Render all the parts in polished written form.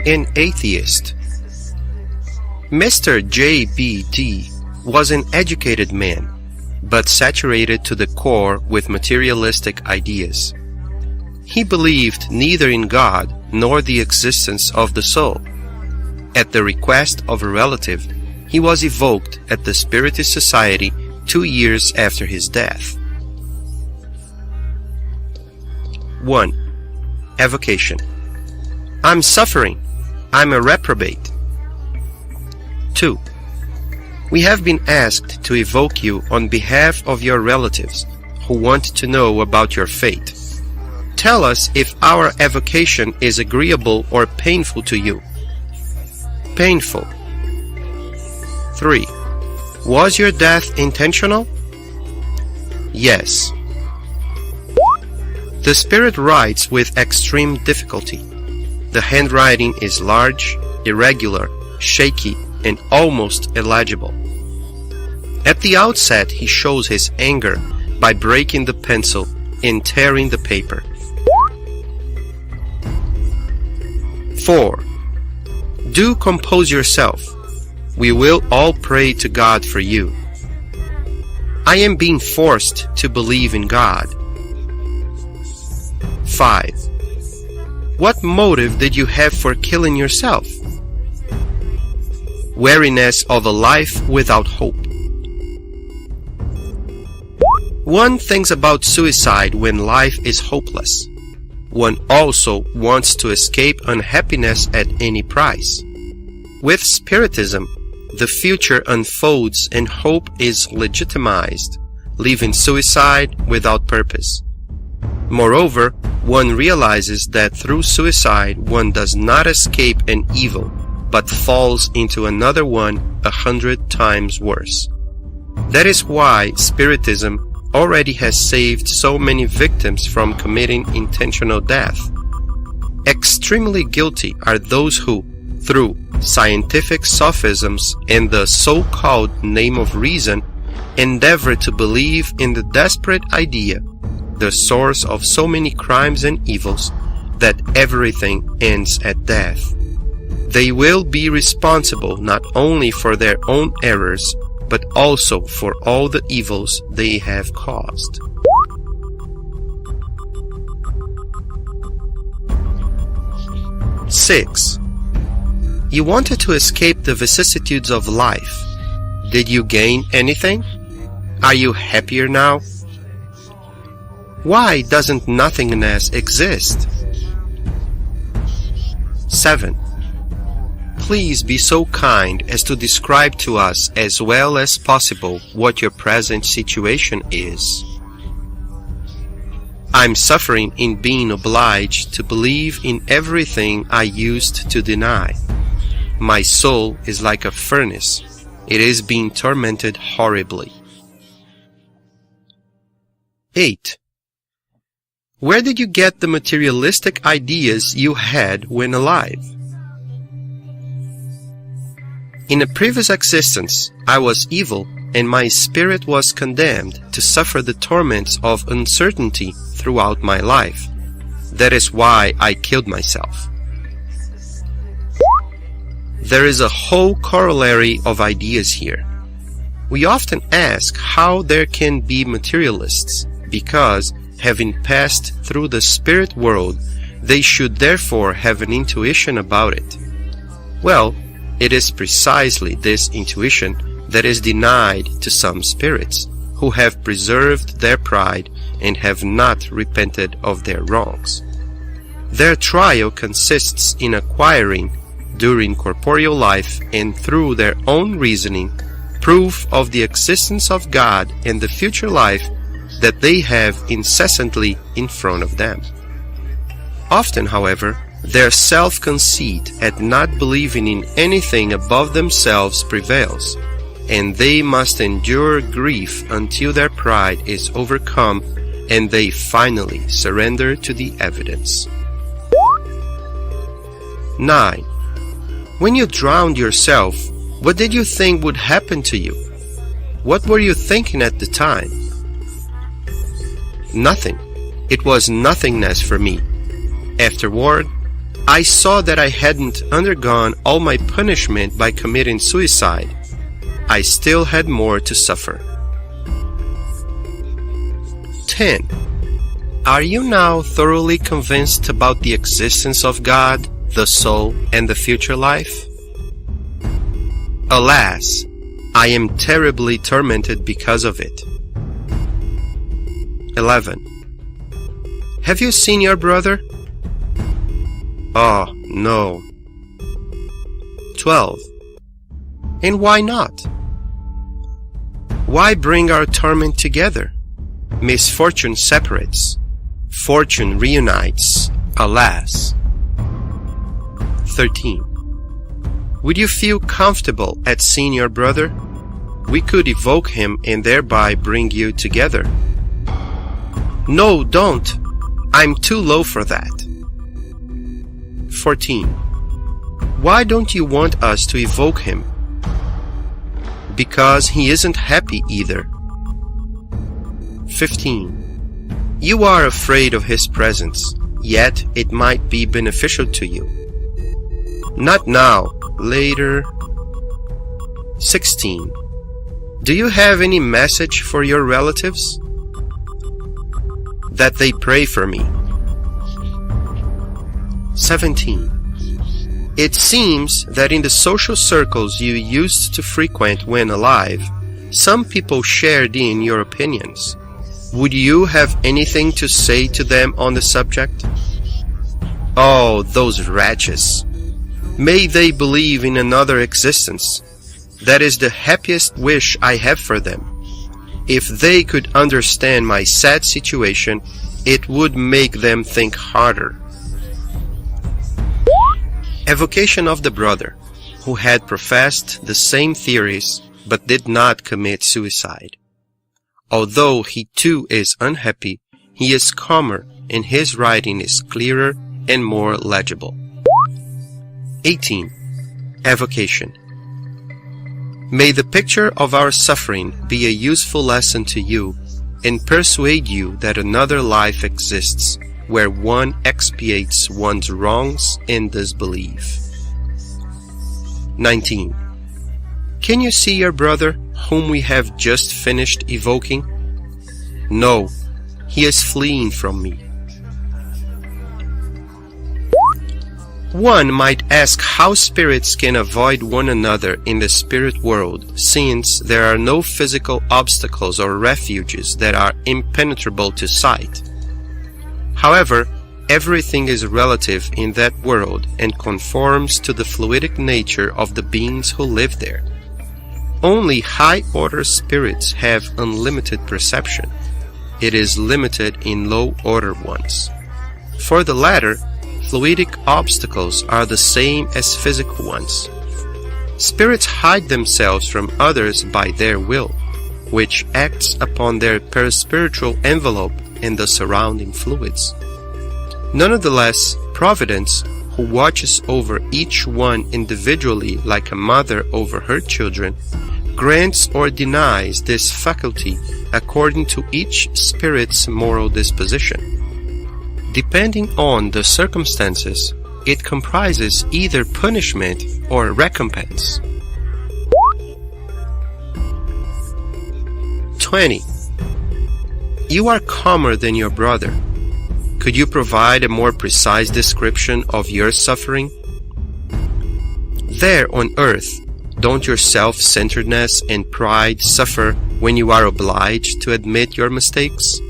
An atheist. Mr. J.B.D. was an educated man, but saturated to the core with materialistic ideas. He believed neither in God nor the existence of the soul. At the request of a relative, he was evoked at the Spiritist Society 2 years after his death. 1. Evocation. I'm suffering. I'm a reprobate. 2. We have been asked to evoke you on behalf of your relatives who want to know about your fate. Tell us if our evocation is agreeable or painful to you. Painful. 3. Was your death intentional? Yes. The spirit writes with extreme difficulty. The handwriting is large, irregular, shaky, and almost illegible. At the outset, he shows his anger by breaking the pencil and tearing the paper. 4. Do compose yourself. We will all pray to God for you. I am being forced to believe in God. 5. What motive did you have for killing yourself? Weariness of a life without hope. One thinks about suicide when life is hopeless. One also wants to escape unhappiness at any price. With Spiritism, the future unfolds and hope is legitimized, leaving suicide without purpose. Moreover, one realizes that through suicide one does not escape an evil, but falls into another one 100 times worse. That is why Spiritism already has saved so many victims from committing intentional death. Extremely guilty are those who, through scientific sophisms and the so-called name of reason, endeavor to believe in the desperate idea, the source of so many crimes and evils, that everything ends at death. They will be responsible not only for their own errors, but also for all the evils they have caused. Six. You wanted to escape the vicissitudes of life. Did you gain anything? Are you happier now? Why doesn't nothingness exist? 7. Please be so kind as to describe to us as well as possible what your present situation is. I'm suffering in being obliged to believe in everything I used to deny. My soul is like a furnace. It is being tormented horribly. 8. Where did you get the materialistic ideas you had when alive? In a previous existence, I was evil, and my spirit was condemned to suffer the torments of uncertainty throughout my life. That is why I killed myself. There is a whole corollary of ideas here. We often ask how there can be materialists, because, having passed through the spirit world, they should therefore have an intuition about it. Well, it is precisely this intuition that is denied to some spirits, who have preserved their pride and have not repented of their wrongs. Their trial consists in acquiring, during corporeal life and through their own reasoning, proof of the existence of God and the future life that they have incessantly in front of them. Often, however, their self-conceit at not believing in anything above themselves prevails, and they must endure grief until their pride is overcome and they finally surrender to the evidence. 9. When you drowned yourself, what did you think would happen to you? What were you thinking at the time? Nothing. It was nothingness for me. Afterward, I saw that I hadn't undergone all my punishment by committing suicide. I still had more to suffer. 10. Are you now thoroughly convinced about the existence of God, the soul, and the future life? Alas, I am terribly tormented because of it. 11. Have you seen your brother? Oh, no. 12. And why not? Why bring our torment together? Misfortune separates. Fortune reunites. Alas. 13. Would you feel comfortable at seeing your brother? We could evoke him and thereby bring you together. No, don't. I'm too low for that. 14. Why don't you want us to evoke him? Because he isn't happy either. 15. You are afraid of his presence, yet it might be beneficial to you. Not now, later. 16. Do you have any message for your relatives? That they pray for me. 17. It seems that in the social circles you used to frequent when alive, some people shared in your opinions. Would you have anything to say to them on the subject? Oh, those wretches! May they believe in another existence. That is the happiest wish I have for them. If they could understand my sad situation, it would make them think harder. Evocation of the brother, who had professed the same theories but did not commit suicide. Although he too is unhappy, he is calmer and his writing is clearer and more legible. 18. Evocation. May the picture of our suffering be a useful lesson to you and persuade you that another life exists where one expiates one's wrongs and disbelief. 19. Can you see your brother, whom we have just finished evoking? No, he is fleeing from me. One might ask how spirits can avoid one another in the spirit world, since there are no physical obstacles or refuges that are impenetrable to sight. However, everything is relative in that world and conforms to the fluidic nature of the beings who live there. Only high-order spirits have unlimited perception. It is limited in low-order ones. For the latter, fluidic obstacles are the same as physical ones. Spirits hide themselves from others by their will, which acts upon their perispiritual envelope and the surrounding fluids. Nonetheless, Providence, who watches over each one individually like a mother over her children, grants or denies this faculty according to each spirit's moral disposition. Depending on the circumstances, it comprises either punishment or recompense. 20. You are calmer than your brother. Could you provide a more precise description of your suffering? There on earth, don't your self-centeredness and pride suffer when you are obliged to admit your mistakes?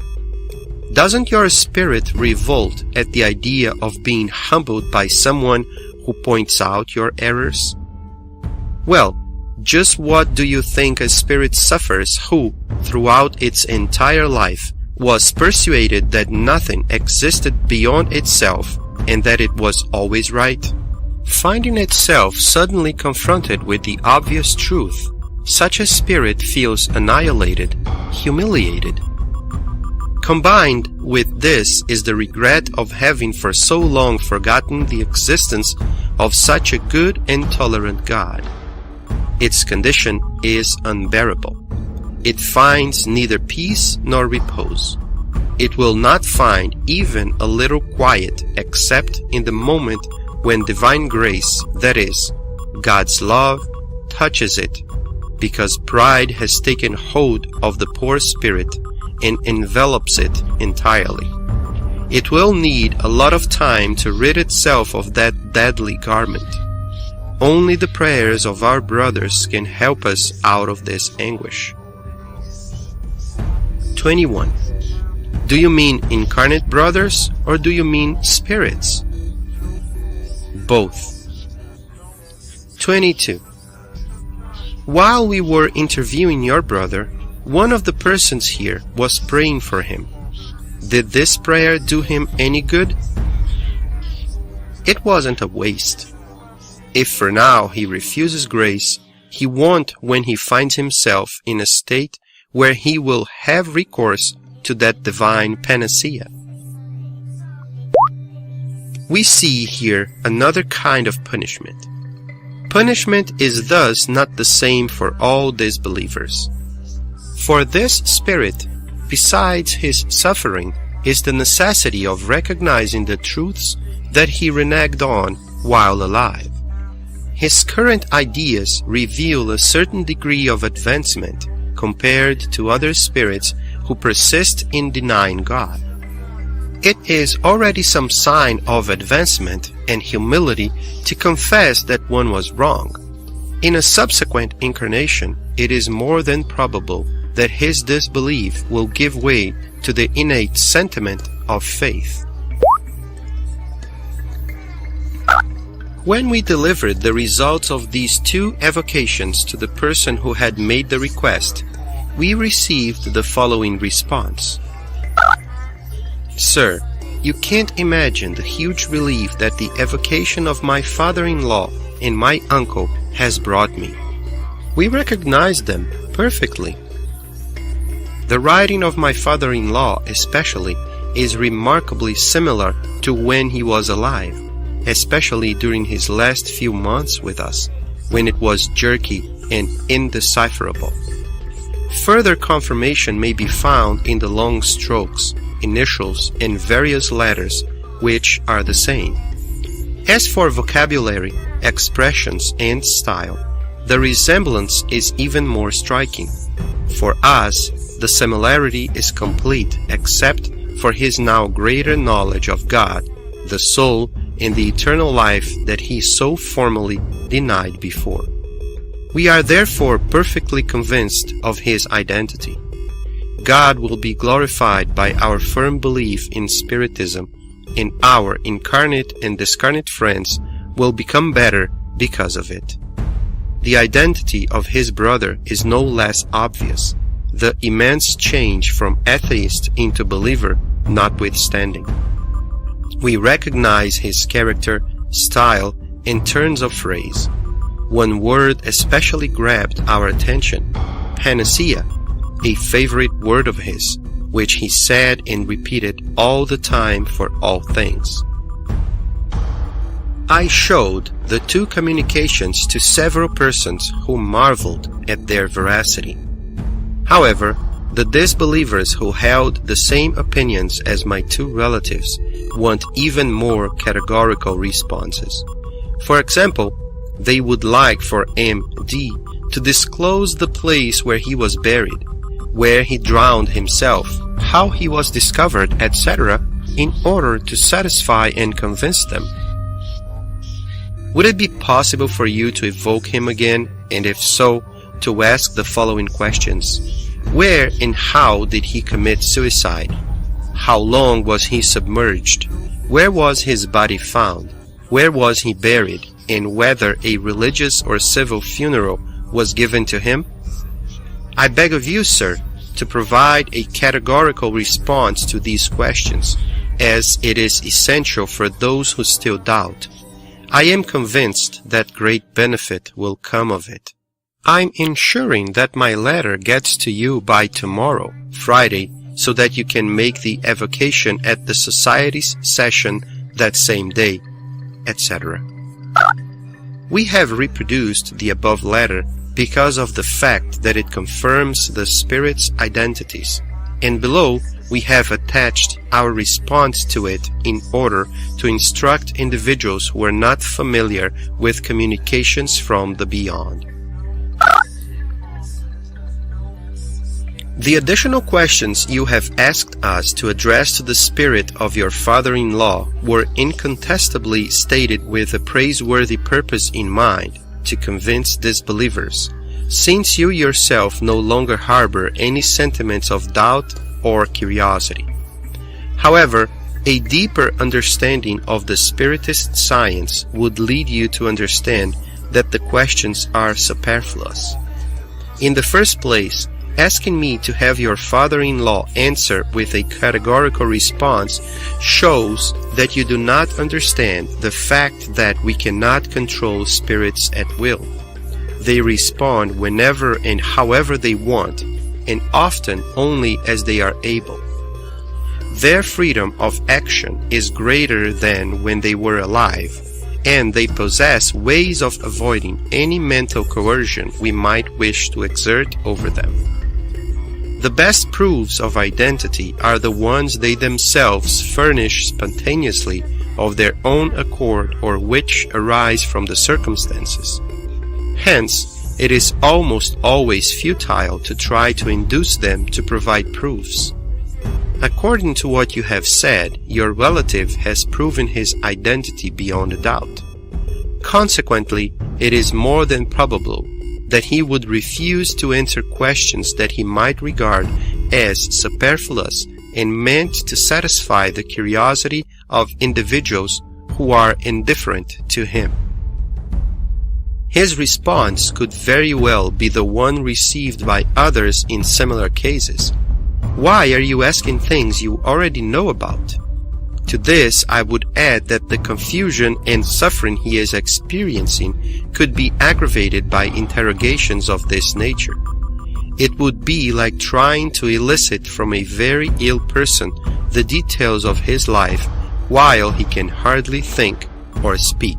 Doesn't your spirit revolt at the idea of being humbled by someone who points out your errors? Well, just what do you think a spirit suffers who, throughout its entire life, was persuaded that nothing existed beyond itself and that it was always right? Finding itself suddenly confronted with the obvious truth, such a spirit feels annihilated, humiliated. Combined with this is the regret of having for so long forgotten the existence of such a good and tolerant God. Its condition is unbearable. It finds neither peace nor repose. It will not find even a little quiet except in the moment when divine grace, that is, God's love, touches it, because pride has taken hold of the poor spirit and envelops it entirely. It will need a lot of time to rid itself of that deadly garment. Only the prayers of our brothers can help us out of this anguish. 21. Do you mean incarnate brothers, or do you mean spirits? Both. 22. While we were interviewing your brother, one of the persons here was praying for him. Did this prayer do him any good? It wasn't a waste. If for now he refuses grace, he won't when he finds himself in a state where he will have recourse to that divine panacea. We see here another kind of punishment. Punishment is thus not the same for all disbelievers. For this spirit, besides his suffering, is the necessity of recognizing the truths that he reneged on while alive. His current ideas reveal a certain degree of advancement compared to other spirits who persist in denying God. It is already some sign of advancement and humility to confess that one was wrong. In a subsequent incarnation, it is more than probable that his disbelief will give way to the innate sentiment of faith. When we delivered the results of these two evocations to the person who had made the request, we received the following response. Sir, you can't imagine the huge relief that the evocation of my father-in-law and my uncle has brought me. We recognize them perfectly. The writing of my father-in-law especially is remarkably similar to when he was alive, especially during his last few months with us, when it was jerky and indecipherable. Further confirmation may be found in the long strokes, initials, and various letters, which are the same. As for vocabulary, expressions, and style, the resemblance is even more striking. For us, the similarity is complete except for his now greater knowledge of God, the soul, and the eternal life that he so formally denied before. We are therefore perfectly convinced of his identity. God will be glorified by our firm belief in Spiritism, and our incarnate and discarnate friends will become better because of it. The identity of his brother is no less obvious, the immense change from atheist into believer notwithstanding. We recognize his character, style, and turns of phrase. One word especially grabbed our attention, panacea, a favorite word of his, which he said and repeated all the time for all things. I showed the two communications to several persons who marveled at their veracity. However, the disbelievers who held the same opinions as my two relatives want even more categorical responses. For example, they would like for M.D. to disclose the place where he was buried, where he drowned himself, how he was discovered, etc., in order to satisfy and convince them. Would it be possible for you to evoke him again, and if so, to ask the following questions? Where and how did he commit suicide? How long was he submerged? Where was his body found? Where was he buried? And whether a religious or civil funeral was given to him? I beg of you, sir, to provide a categorical response to these questions, as it is essential for those who still doubt. I am convinced that great benefit will come of it. I'm ensuring that my letter gets to you by tomorrow, Friday, so that you can make the evocation at the Society's session that same day, etc. We have reproduced the above letter because of the fact that it confirms the Spirit's identities, and below we have attached our response to it in order to instruct individuals who are not familiar with communications from the beyond. The additional questions you have asked us to address to the spirit of your father-in-law were incontestably stated with a praiseworthy purpose in mind, to convince disbelievers, since you yourself no longer harbor any sentiments of doubt or curiosity. However, a deeper understanding of the Spiritist science would lead you to understand that the questions are superfluous. In the first place, asking me to have your father-in-law answer with a categorical response shows that you do not understand the fact that we cannot control spirits at will. They respond whenever and however they want, and often only as they are able. Their freedom of action is greater than when they were alive, and they possess ways of avoiding any mental coercion we might wish to exert over them. The best proofs of identity are the ones they themselves furnish spontaneously of their own accord, or which arise from the circumstances. Hence, it is almost always futile to try to induce them to provide proofs. According to what you have said, your relative has proven his identity beyond a doubt. Consequently, it is more than probable that he would refuse to answer questions that he might regard as superfluous and meant to satisfy the curiosity of individuals who are indifferent to him. His response could very well be the one received by others in similar cases. Why are you asking things you already know about? To this, I would add that the confusion and suffering he is experiencing could be aggravated by interrogations of this nature. It would be like trying to elicit from a very ill person the details of his life while he can hardly think or speak.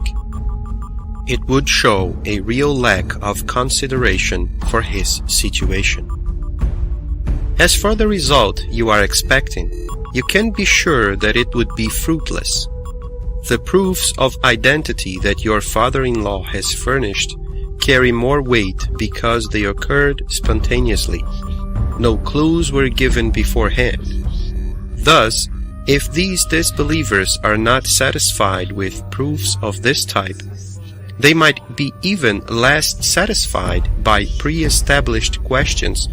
It would show a real lack of consideration for his situation. As for the result you are expecting, you can be sure that it would be fruitless. The proofs of identity that your father-in-law has furnished carry more weight because they occurred spontaneously. No clues were given beforehand. Thus, if these disbelievers are not satisfied with proofs of this type, they might be even less satisfied by pre-established questions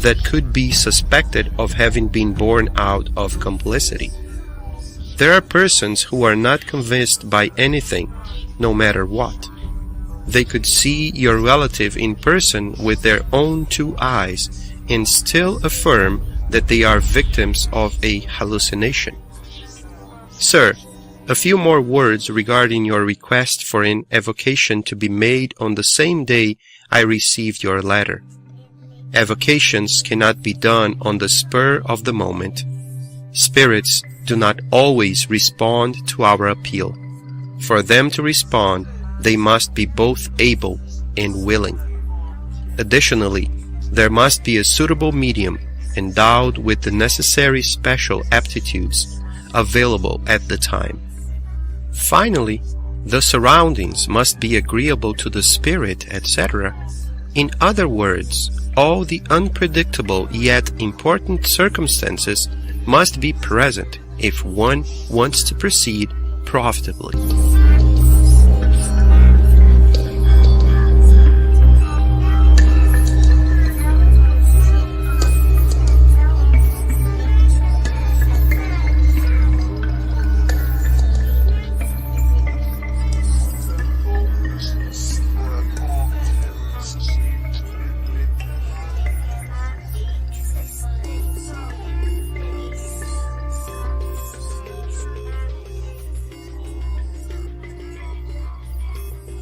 that could be suspected of having been born out of complicity. There are persons who are not convinced by anything, no matter what. They could see your relative in person with their own two eyes and still affirm that they are victims of a hallucination. Sir, a few more words regarding your request for an evocation to be made on the same day I received your letter. Evocations cannot be done on the spur of the moment. Spirits do not always respond to our appeal. For them to respond, they must be both able and willing. Additionally, there must be a suitable medium endowed with the necessary special aptitudes available at the time. Finally, the surroundings must be agreeable to the spirit, etc. In other words, all the unpredictable yet important circumstances must be present if one wants to proceed profitably.